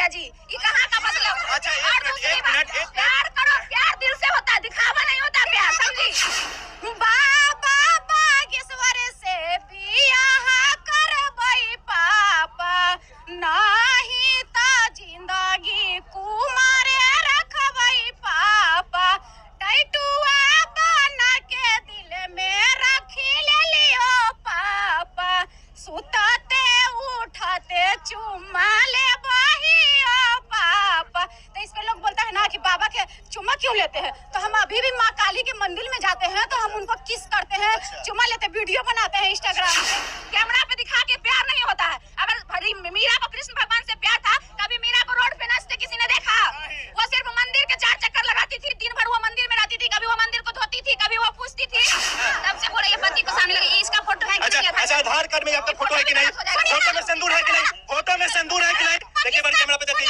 भैया जी, ये कहाँ का मतलब? अच्छा एक मिनट प्यार करो, प्यार दिल से होता है, दिखावा नहीं होता प्यार, समझी? बाबा बागेश्वर से बियाह करबई पापा, नहीं ता जिंदगी कुमारे रखबई पापा, टैटुआ बना के दिल में रखी ले लियो पापा, सुतते उठते चुम्मा ले बहियो पापा। तो इस पे लोग बोलता है ना कि बाबा के चुम्मा क्यों लेते हैं, तो हम अभी भी माँ काली के मंदिर में जाते हैं तो हम उनको किस करते हैं, चुम्मा लेते, वीडियो बनाते हैं इंस्टाग्राम पे, कैमरा पे दिखा के प्यार नहीं होता है। अगर मीरा को कृष्ण भगवान से प्यार था, कभी मीरा को रोड पे नाचते किसी ने देखा? वो सिर्फ मंदिर के 4 चक्कर लगाती थी, दिन भर वो मंदिर में रहती थी, कभी वो मंदिर को धोती थी, कभी वो पूछती थी, तब से बोले ये पति को सामने लगी, इसका फोटो है कि नहीं? अच्छा आधार कार्ड में आपका फोटो है कि नहीं, फोटो में सिंदूर है कि नहीं, फोटो में सिंदूर है कि नहीं? देखिए बड़ी कैमरा पे देखिए।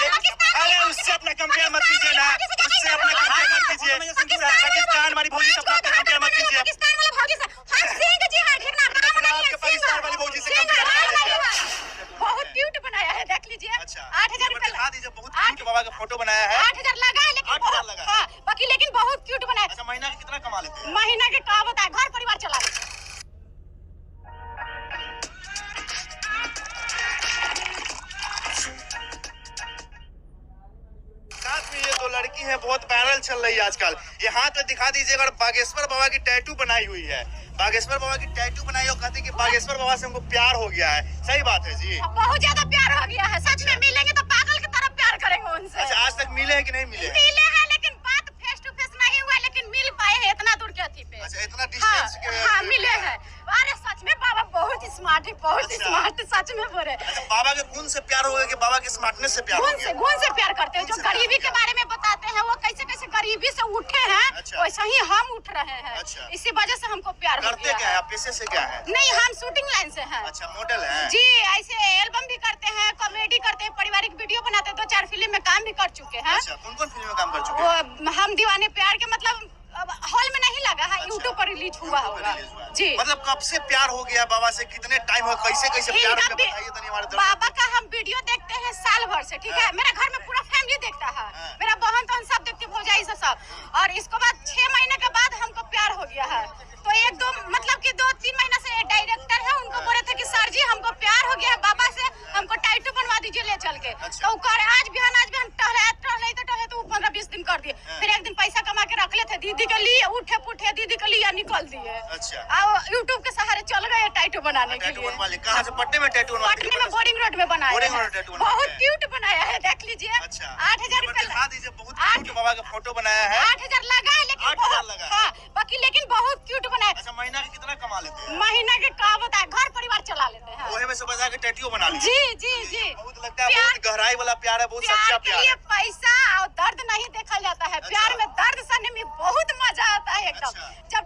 अरे उससे अपना कंपेयर मत कीजिए ना, उससे अपना कंपेयर मत कीजिए। पाकिस्तान हमारी भौजी से अपना कंपेयर मत कीजिए। पाकिस्तान वाला भौजी से हम सिंह जी हैं, ठीक ना? नाम नहीं है, पाकिस्तान वाली भौजी से कंपेयर। बहुत क्यूट बनाया है, देख लीजिए। 8,000 रुपए दिखा दीजिए, बहुत क्यूट बाबा का फोटो बनाया है। 8,000 लगा है, लेकिन 8,000 लगा है। हाँ, बाकी लेकिन बहुत क्यूट बनाया है। अच्छा महीना के कितना कमा लेते हैं? महीना के का बताए, घर परिवार चला लेते हैं। साथ में ये दो लड़की है, बहुत वायरल चल रही है आजकल। ये हाथ में दिखा दीजिए, अगर बागेश्वर बाबा की टैटू बनाई हुई है, बागेश्वर बाबा की टैटू बनाई हो, कहते कि बागेश्वर बाबा से हमको प्यार हो गया है। सही बात है जी? बहुत ज्यादा प्यार हो गया है, सच में मिलेंगे तो पागल की तरह प्यार करेंगे उनसे। अच्छा आज तक मिले हैं कि नहीं मिले? मिले हैं, लेकिन बात फेस टू फेस नहीं हुआ, लेकिन मिल पाए हैं इतना दूर के अथी पे। अच्छा इतना डिस्टेंस के? हाँ मिले हैं। अरे सच में बाबा बहुत स्मार्ट है, बहुत स्मार्ट, सच में बोले। अच्छा बाबा के गुण से प्यार हो गया कि बाबा के स्मार्टनेस से प्यार हो गया? गुण से प्यार करते हैं, जो गरीबी के बारे में बताते हैं, वो कैसे कैसे गरीबी से उठे हैं, वैसे ही हम उठ रहे हैं। इसी वजह से हमको प्यार हो गया। करते क्या है आप, पेशे से क्या है? नहीं, हम शूटिंग लाइन से हैं। अच्छा मॉडल है जी, ऐसे एल्बम भी करते हैं, कॉमेडी करते हैं, पारिवारिक वीडियो बनाते हैं, 2-4 फिल्म में काम भी कर चुके हैं। अच्छा कौन कौन फिल्म में काम कर चुके हैं? हम दीवाने प्यार के मतलब हॉल में नहीं लगा है, यूट्यूब पर रिलीज हुआ होगा जी। मतलब कब से प्यार हो गया बाबा से, कितने टाइम हो, कैसे कैसे प्यार हो गया बताइए तनी हमारे दर्शकों को। बाबा का हम वीडियो देखते हैं साल भर से, ठीक है? मेरा घर में पूरा फैमिली देखता है, मेरा बहन तो सब देखते, भौजाई से सब। और इसके बाद 6 महीने के बाद हमको प्यार हो गया है। तो 1-2 मतलब कि 2-3 महीना से डायरेक्टर है, उनको बोले थे कि सर जी हमको प्यार हो गया है बाबा से, हमको टैटू बनवा दीजिए ले चल के। तो आज भी हम टहले तो 15-20 दिन कर दिए। फिर एक दिन पैसा कमा के रख लेते, दीदी के लिए उठे पुठे, दीदी के लिए निकल दिए। अच्छा यूट्यूब के सहारे चल गए टैटू बनाने के लिए। कहाँ से? पटने में टैटू बनवा? पटने में बोरिंग रोड में बनाया है, बहुत क्यूट बनाया है, देख लीजिए। 8,000 रुपए दिखा दीजिए, बहुत क्यूट बाबा का फोटो बनाया है। 8,000 लगा है, लेकिन 8,000 लगा है। बाकी लेकिन बहुत क्यूट बनाया। अच्छा महीना के कितना कमा लेते हैं? महीना के का बताए, घर परिवार चला लेते हैं। वही में से बजा के टैटू बना लीजिए। जी जी जी, बहुत लगता है बहुत गहराई वाला प्यार है, बहुत सच्चा प्यार है। पैसा और दर्द नहीं देखा जाता है, प्यार में दर्द सहने में बहुत मजा आता है एकदम। जब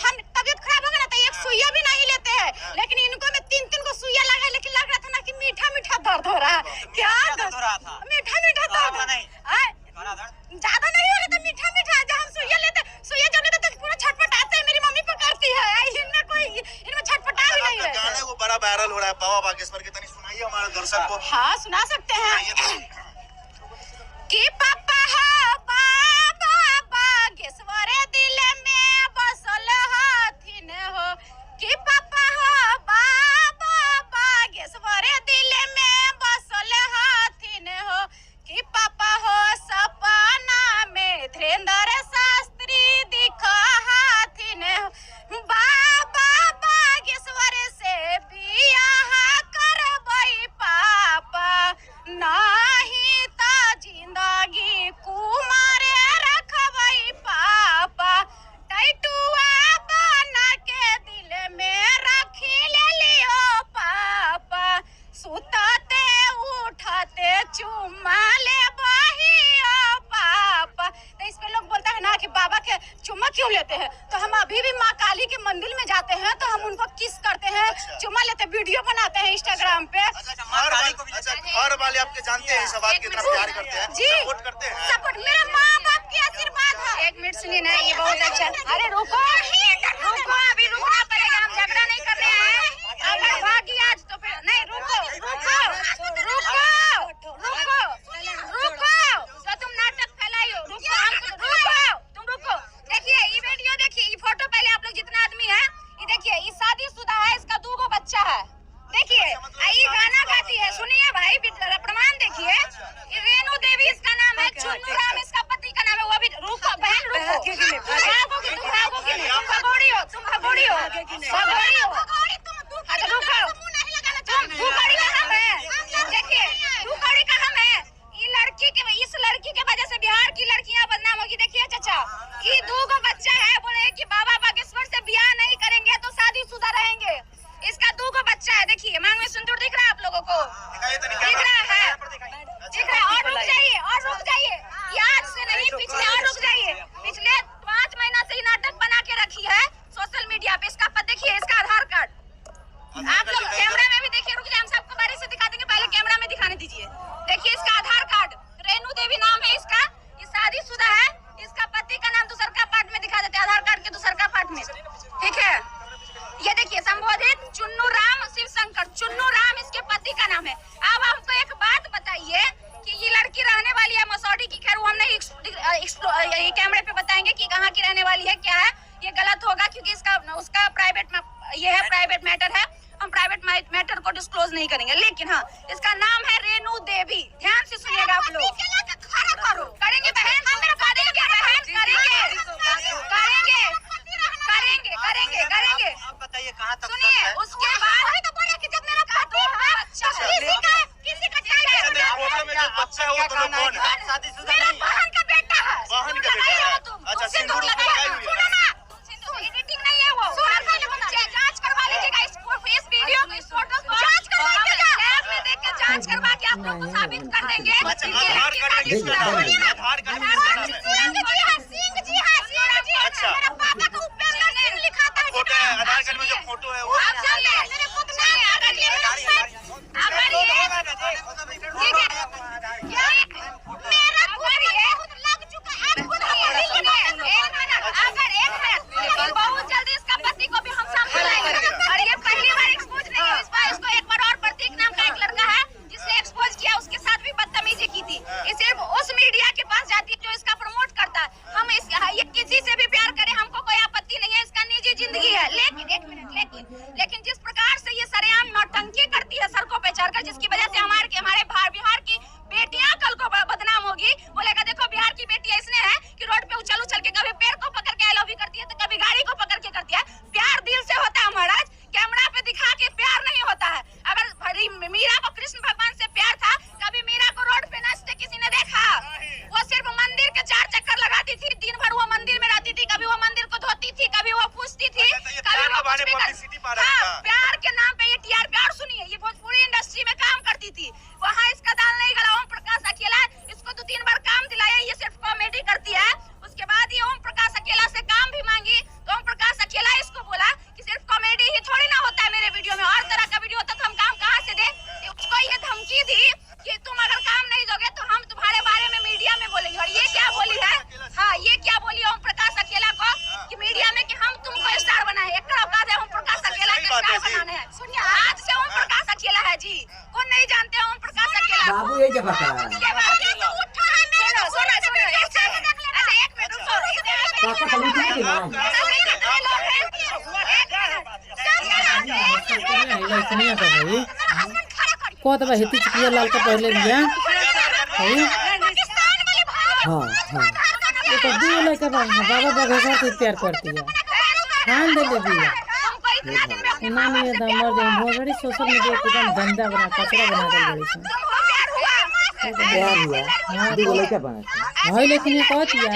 हम तबीयत खराब होगा ना तो एक सुइया भी नहीं लेते हैं, लेकिन इनको में 3-3 को सुइया लगा, लेकिन लग रहा था ना कि मीठा मीठा दर्द हो रहा है। क्या दर्द हो रहा था? मीठा मीठा दर्द ज्यादा नहीं हो रहा था, मीठा मीठा। जब हम सुइया जब लेते तो पूरा छटपटाते हैं, मेरी मम्मी पकड़ती है, इनमें छटपटा भी नहीं रहे। गाने वो बड़ा वायरल हो रहा है बाबा बागेश्वर के, तनी सुनाइए हमारे दर्शक को। हाँ सुना सकते हैं कि पापा हो बाबा बागेश्वर दिल में बसल हथिन हो, कि पापा हो बाबा बागेश्वर दिल में बसल हथिन हो, कि पापा हो सपना में धीरेन्द्र शास्त्री दिखा हथिन हो, बाबा बागेश्वर से बियाह करबई पापा, नहीं ता जिंदगी कुमारे रखबई पापा, टैटुआ बना के दिल में रखी ले लियो पापा, सुतते उठते चुम्मा ले बहियो पापा। तो इस पे लोग बोलता है ना कि बाबा के चुम्मा क्यों लेते हैं, तो हम अभी भी माँ काली के मंदिर में जाते हैं तो हम उनको किस करते हैं, चुम्मा लेते, वीडियो बनाते हैं इंस्टाग्राम पे। घर वाले आपके जानते हैं, सब आपके तरफ प्यार करते हैं, सपोर्ट करते हैं। सपोर्ट मेरे माँ बाप की आशीर्वाद है। 1 मिनट सुनिए ना, ये बहुत अच्छा। अरे रुको अभी रुकना पड़ेगा, हम झगड़ा नहीं कर रहे हैं। अगर भागी आज तो फिर नहीं, रुको देवी नाम है इसका, ये शादीशुदा है। इसका पति का नाम दूसर का पार्ट में दिखा देते हैं, आधार कार्ड के दूसर का पार्ट में, ठीक है। ये देखिए संबोधित चुन्नू राम शिव शंकर, चुन्नू राम इसके पति का नाम है। अब हमको एक बात बताइए कि ये लड़की रहने वाली है मसौडी की, खैर वो हम नहीं कैमरे पे बताएंगे कि कहाँ की रहने वाली है, क्या है, ये गलत होगा क्योंकि इसका उसका प्राइवेट ये है, प्राइवेट मैटर है, हम प्राइवेट मैटर को डिस्क्लोज नहीं करेंगे। लेकिन हाँ, इसका नाम है रेणु देवी, ध्यान से सुनिएगा आप लोग। करेंगे बहन, करेंगे। आप बताइए कहाँ तक सुनिए, उसके बाद तो बोले कि जब मेरा पति किसी का फोटो में जो बच्चा है वो दोनों कौन है? शादीशुदा मेरा नहीं है। बहन का बेटा है। बहन का बेटा है। अच्छा, सिंदूर लगाई हुई है। एडिटिंग नहीं है वो, जांच करवा लीजिएगा इस वीडियो को, इस फोटो को जांच करवा लीजिएगा, लैब में देख के जांच करवा के आप लोग को साबित कर देंगे। अच्छा, आधार कार्ड किसका है? आधार कार्ड किसका नाम है? सिंह जी है। अच्छा। मेरा पापा का उपेंद्र सिंह लिखा था। फोटो है, आधार कार्ड में जो फोटो है वो आप चलिए, मेरे पुत्र ने अगर ये मेरा ठीक है, मेरा खुद लग चुका है, खुद एक मिनट, लेकिन बहुत जल्दी इसका पति को भी हम सामने लाएंगे। और ये पहली बार एक्सपोज नहीं है, इस बार इसको एक बार और प्रतीक नाम का एक लड़का है जिसने एक्सपोज किया, उसके साथ भी बदतमीजी की थी। ये सिर्फ उस मीडिया के पास जाती है जो इसका प्रमोट करता है। हम ये किसी से भी प्यार करें, हमको कोई आपत्ति नहीं है, इसका निजी जिंदगी है। लेकिन एक मिनट, लेकिन जिस प्रकार से ये सरेआम नौटंकी करती है सड़कों पे चढ़कर, जिसकी वजह से हमारे बिहार की बेटियां कल को बदनाम होगी, बोलेगा देखो बिहार की बेटी ऐसने है कि रोड पे उछल के कभी पैर को पकड़ के आई लव यू करती है तो कभी गाड़ी को पकड़ के करती है। प्यार दिल से होता है महाराज, कैमरा पे दिखा के प्यार नहीं होता है। अगर मीरा को कृष्ण भगवान से प्यार था, कभी मीरा को रोड पे नाचते किसी ने देखा? वो सिर्फ मंदिर के 4 चक्कर लगाती थी, दिन भर वो मंदिर में रहती थी, कभी वो मंदिर को धोती थी, कभी वो पूछती थी, कभी वो कुछ भी प्यार के नाम पे ये टीआरपी। और सुनिए, ये भोजपुरी इंडस्ट्री में काम करती थी, वहाँ इसका दाल नहीं गला। ओम प्रकाश अकेला इसको 2-3 बार काम दिलाया, ये सिर्फ कॉमेडी करती है। उसके बाद ये ओम प्रकाश अकेला से काम भी मांगी तो ओम प्रकाश अकेला इसको बोला कि सिर्फ कॉमेडी ही थोड़ी ना होता है, मेरे वीडियो में और तरह का वीडियो होता तो हम काम कहाँ से दे। उसको ये धमकी दी कि तुम अगर काम नहीं दोगे तो हम तुम्हारे बारे में मीडिया में बोलेंगे। और ये क्या बोली है, हाँ ये क्या बोली ओम प्रकाश अकेला को कि मीडिया में कि हम तुमको स्टार बनाए। एक औकात है ओम प्रकाश अकेला के स्टार बनाने हैं। सुनिए, आज से ओम प्रकाश अकेला है जी, कौन नहीं जानते ओम प्रकाश अकेला को? बाबू ये जब उसके बाद एक मिनट रुको, पापा कल उठे कि ना को तो हेती चिकिया लाल का पहले दिया है। हाँ ये तो दी लेकर बाबा बगैर से प्यार करती है, खान दे दिया ना नहीं है मर जाए। बहुत बड़ी सोशल मीडिया पे एकदम गंदा बना कचरा बना कर बड़ी प्यार हुआ दो लड़का बना है। लेकिन ये कहती है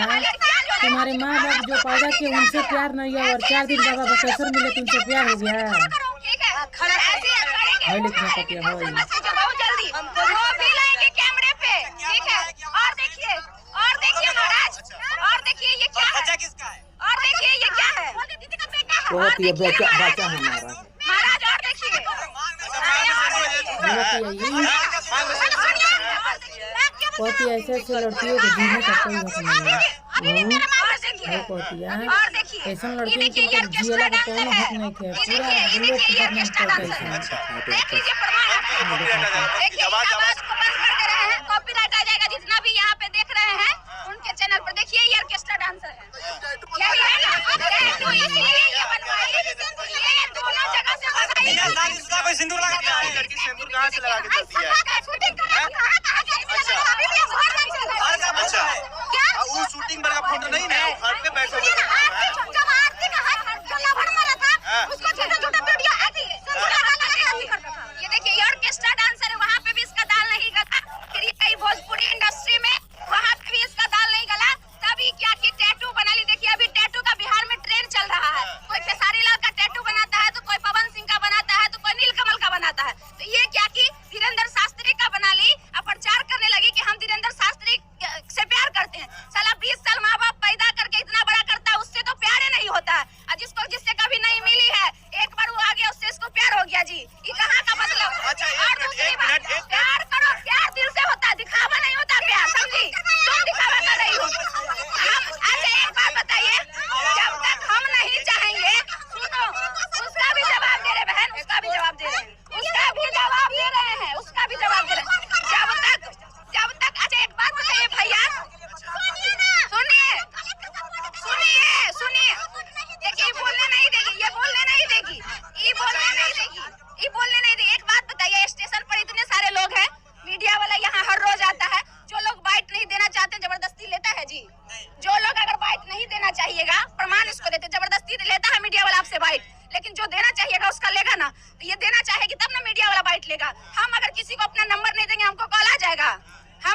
तुम्हारे माँ बाप जो पैदा किए उनसे प्यार नहीं है और 4 दिन बाबा बकेसर मिले तो उनसे प्यार हो गया है। लेकिन कहती है बहुत जल्दी वो भी लाएंगे कैमरे पे, ठीक है। और देखिए महाराज, और देखिए ये क्या है, और देखिए ये क्या है, बहुत ये बच्चा हमारा महाराज। और देखिए कहती है ऐसे ऐसे लड़कियों को जीने का कोई हक नहीं है। कहती है ऐसा लड़कियों को जियला का कोई हक नहीं थे, पूरा लोग को करना कॉपीराइट आ जाएगा। जितना भी यहाँ पे देख रहे हैं उनके चैनल पर देखिए, ये ऑर्केस्ट्रा डांसर है, दोनों जगह से सिंदूर लड़की सिंदूर कहाँ से लगा के चलती है? अच्छा, वो शूटिंग वाला फोटो नहीं ना, घर पे बैठे हुए ये देखिए, ये ऑर्केस्ट्रा डांसर है, वहाँ पे भी इसका दाल नहीं गला। फिर ये भोजपुरी इंडस्ट्री में वहाँ पे भी इसका दाल नहीं गला। तभी क्या कि टैटू बना ली। देखिए अभी टैटू का बिहार में ट्रेंड चल रहा है, कोई खेसारी लाल का टैटू बनाता है तो कोई पवन सिंह का बनाता है तो कोई नीलकमल का बनाता है। तो ये क्या कि धीरेन्द्र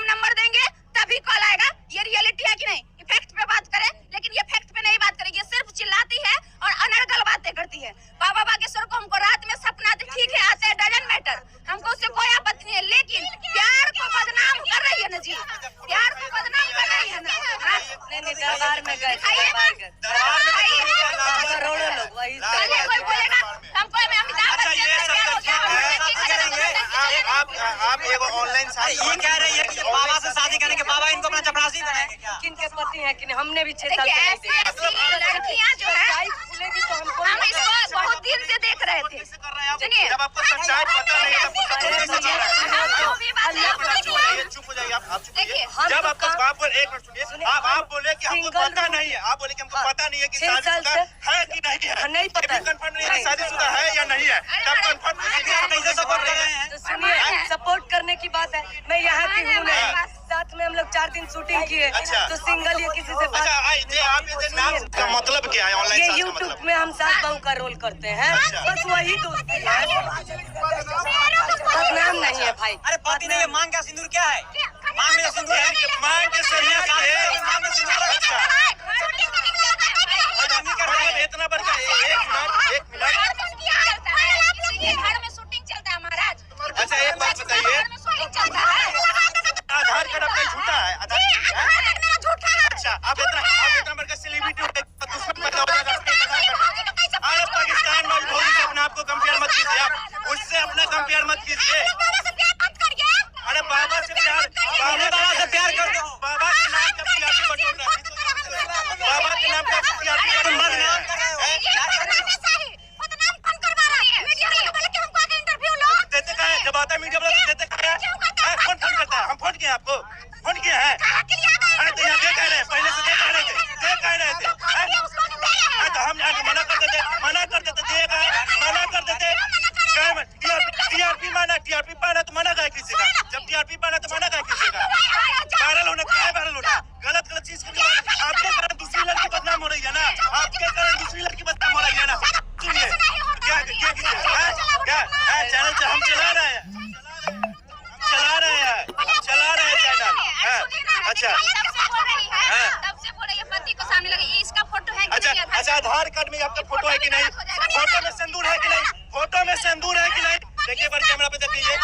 हम नंबर देंगे तभी कॉल आएगा। ये रियलिटी है कि नहीं? फैक्ट पे बात करें, लेकिन ये फैक्ट पे नहीं बात करेगी। ये सिर्फ चिल्लाती है और अनर्गल बातें करती है। बाबा बागेश्वर को हमको रात में सपना आते, ठीक है आते हैं, डजंट मैटर, हमको उससे कोई आपत्ति नहीं है, लेकिन प्यार को बदनाम कर रही है ना जी, प्यार को बदनाम कर रही है ना। नहीं दरबार में गए करोड़ों लोग वही कोई बोलेगा हमको अमिताभ आप एगो ऑनलाइन ये कह रही है कि बाबा से शादी करने के बाबा इनको अपना चपरासी बनाएंगे क्या? किनके पति हैं कि हमने भी 6 साल लड़कियां जो है हम इसको बहुत दिन से देख रहे थे। सुनिए, जब आपको सच्चाई पता नहीं है चुप हो जाइए, आप चुप होइए। जब आपका बाप बोले, एक मिनट सुनिए, आप बोले कि हमको पता नहीं है, आप बोले कि हमको पता नहीं है कि शादीशुदा है कि नहीं है, नहीं पता, कंफर्म नहीं है शादीशुदा है या नहीं है, तब कंफर्म कैसे सपोर्ट कर रहे हैं? तो सुनिए, सपोर्ट करने की बात है, मैं यहाँ की हूँ नहीं, साथ में हम लोग 4 दिन शूटिंग किए, तो सिंगल ये किसी से बात। आप नाम का मतलब क्या है? ऑनलाइन ये यूट्यूब में हम सास बहू का रोल करते हैं, बस वही दोस्ती है, बदनाम नहीं है भाई। अरे पति ने मांग का सिंदूर क्या है? मांग में सिंदूर है, मांग के सरिया का है, मांग में सिंदूर अच्छा इतना बढ़ गया। एक मिनट घर में शूटिंग चलता है महाराज। अच्छा एक बात बताइए, आधार कार्ड आपका झूठा है? आधार कार्ड झूठा है। अच्छा, आप इतना बड़का सेलिब्रिटी हो, दुश्मन पैदा हो जाएगा। अरे पाकिस्तान वाली भौजी से अपने आप को कंपेयर मत कीजिए, आप उससे अपना कंपेयर मत कीजिए। अरे बाबा से प्यार कर दो, बाबा के नाम का प्यार बटोर रहा है, बाबा के नाम का प्यार तुम बदनाम कर रहे हो। देते कहा है, जब आता है मीडिया वाला तो देते कहा है, कौन फोन करता है? हम फोन किए आपको, फोन किए हैं। अरे तो यहाँ दे कह रहे हैं, पहले से दे कह रहे थे, तो हम मना कर देते, मना कर देते, टीआरपी माना, टीआरपी पाना तो मना गया किसी का, जब टीआरपी पाना तो मना गया किसी का। वायरल होना क्या है? वायरल होना गलत चीज के लिए आपके कारण दूसरी लड़की बदनाम हो रही है ना, आपके कारण दूसरी लड़की बदनाम हो रही है ना। सुनिए क्या चैनल हम चला रहे हैं चैनल। अच्छा अच्छा, आधार कार्ड में आपका फोटो है कि नहीं? फोटो में सिंदूर है कि नहीं? फोटो में सिंदूर है कि नहीं? देखिए पर कैमरा पे देखिए।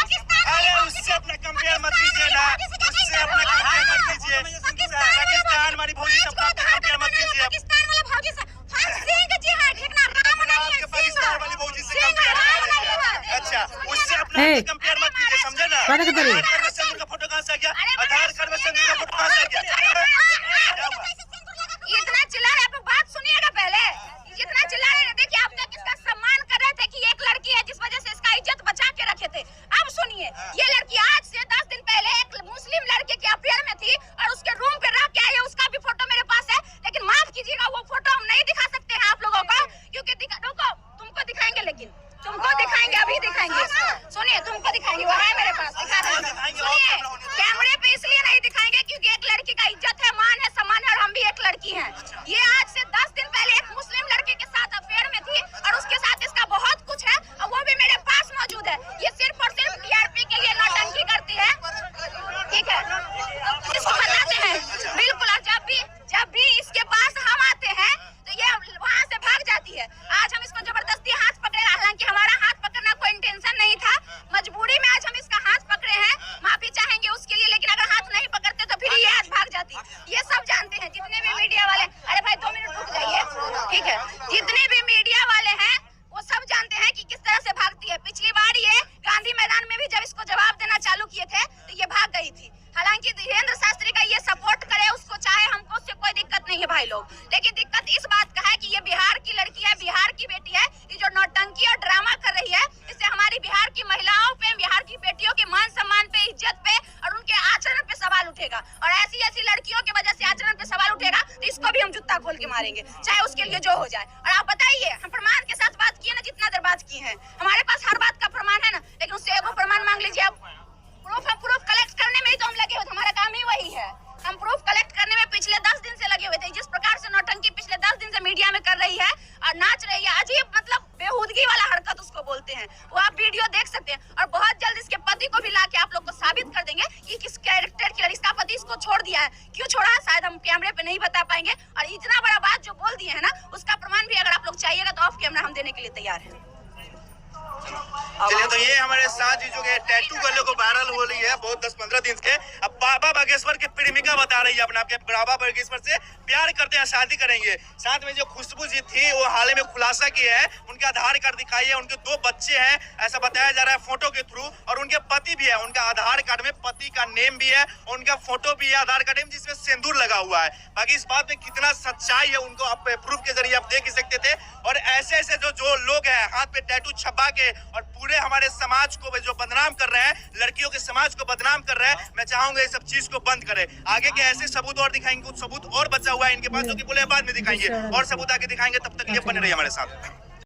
अरे उससे अपना कंपेयर मत कीजिए ना, उससे अपना कंपेयर मत कीजिए। पाकिस्तान वाली भौजी से अपना कंपेयर मत कीजिए। पाकिस्तान वाली भौजी से अच्छा, उससे अपना कंपेयर मत कीजिए, समझे ना? आधार कार्ड में सिंदूर का फोटो कहाँ से आ गया? आधार कार्ड में सिंदूर का फोटो कहाँ से आ गया? इतना चिल्ला रहे, आप बात सुनिएगा पहले। जितना चिल्ला रहे, देखिए आप तक इसका सम्मान कर रहे थे कि एक लड़की है जिस वजह से इसका इज्जत बचा के रखे थे। अब सुनिए, ये लड़की आज से 10 दिन पहले एक मुस्लिम लड़के के अफेयर में थी और उसके रूम पे रह के आई है, उसका भी फोटो मेरे पास है। लेकिन माफ कीजिएगा, वो फोटो हम नहीं दिखा सकते हैं आप लोगों को, क्योंकि तुमको दिखाएंगे, लेकिन तुमको दिखाएंगे, अभी दिखाएंगे। सुनिए, तुमको दिखाएंगे, वो है मेरे पास, दिखा रहे हैं। सुनिए, कैमरे पे इसलिए नहीं दिखाएंगे क्योंकि एक लड़की का इज्जत है, मान है, सम्मान है, और हम भी एक लड़की हैं। ये आज से 10 दिन पहले एक मुस्लिम लड़के के साथ अफेयर में थी और उसके साथ इसका बहुत कुछ है और वो भी मेरे पास मौजूद है। ये सिर्फ और सिर्फ टीआरपी के लिए नौटंकी करती है, ठीक है, इसको बताते हैं बिल्कुल। और जब भी इसके पास हम आते हैं तो ये वहाँ से भाग जाती है। आज हम इसको जबरदस्ती हाथ पकड़े, हालांकि हमारा हाथ पकड़ना कोई इंटेंशन नहीं था, मजबूरी में आज हम इसका हाथ पकड़े हैं, माफी चाहेंगे उसके लिए। लेकिन अगर हाथ नहीं पकड़ते तो फिर ये आज भाग जाती। ये सब जानते हैं, जितने भी मीडिया वाले, अरे भाई 2 मिनट रुक जाइए, ठीक है, जितने भी मीडिया वाले हैं वो सब जानते हैं कि किस तरह से भागती है। पिछली बार ये गांधी मैदान में भी जब इसको जवाब देना चालू किए थे तो ये भाग गई थी। हालांकि धीरेन्द्र शास्त्री का ये सपोर्ट करे, उसको चाहे, हमको उससे कोई दिक्कत नहीं है भाई लोग। लेकिन दिक्कत इस बात का है कि ये बिहार की लड़की है, बिहार की बेटी है, ये जो नौटंकी और ड्रामा कर रही है, इससे हमारी बिहार की महिलाओं पे, बिहार की बेटियों के मान सम्मान पे, इज्जत पे और उनके आचरण पे सवाल उठेगा। और ऐसी लड़कियों की वजह से आचरण पे सवाल उठेगा तो इसको भी हम जूता खोल के मारेंगे, चाहे उसके लिए जो हो जाए। और आप बताइए, हम प्रमाण के साथ बात किए ना, जितना देर बात की है, हमारे पास हर बात का प्रमाण है ना, लेकिन उससे एगो प्रमाण मांग लीजिए आप। प्रूफ कलेक्ट करने में ही तो हम लगे हुए थे, हमारा काम ही वही है। हम प्रूफ कलेक्ट करने में पिछले 10 दिन से लगे हुए थे। जिस प्रकार से नौटंकी पिछले 10 दिन से मीडिया में कर रही है और नाच रही है, अजीब मतलब बेहूदगी वाला हरकत उसको बोलते हैं, वो आप वीडियो देख सकते हैं। और बहुत जल्द इसके पति को भी लाके आप लोग को साबित कर देंगे कि किस कैरेक्टर की लड़की। उसको छोड़ दिया है। क्यों छोड़ा शायद हम कैमरे पे नहीं बता पाएंगे, और इतना बड़ा बात जो बोल दिए है ना, उसका प्रमाण भी अगर आप लोग चाहिएगा तो ऑफ कैमरा हम देने के लिए तैयार हैं। चलिए, तो ये हमारे साथ ही जो टैटू वाले को वायरल हो रही है बहुत 10-15 दिन के। अब बाबा बागेश्वर के प्रेमिका बता रही है अपने आपके बाबा बागेश्वर से प्यार करते हैं, शादी करेंगे। साथ में जो खुशबू जी थी वो हाल ही में खुलासा की है, उनके आधार कार्ड दिखाई है, उनके 2 बच्चे हैं ऐसा बताया जा रहा है फोटो के थ्रू, और उनके पति भी है, उनका आधार कार्ड में पति का नेम भी है, उनका फोटो भी है आधार कार्ड में जिसमें सिंदूर लगा हुआ है। बाकी इस बात में कितना सच्चाई है उनको आप प्रूफ के जरिए आप देख ही सकते थे। और ऐसे ऐसे जो लोग हैं हाथ पे टैटू छपा के और पूरे हमारे समाज को जो बदनाम कर रहे हैं, लड़कियों के समाज को बदनाम कर रहे हैं, मैं चाहूंगा ये सब चीज को बंद करें। आगे के ऐसे सबूत और दिखाएंगे, कुछ सबूत और बचा हुआ है इनके पास जो कि बोले बाद में दिखाएंगे, और सबूत आगे दिखाएंगे। तब तक ये बने रहिए हमारे साथ।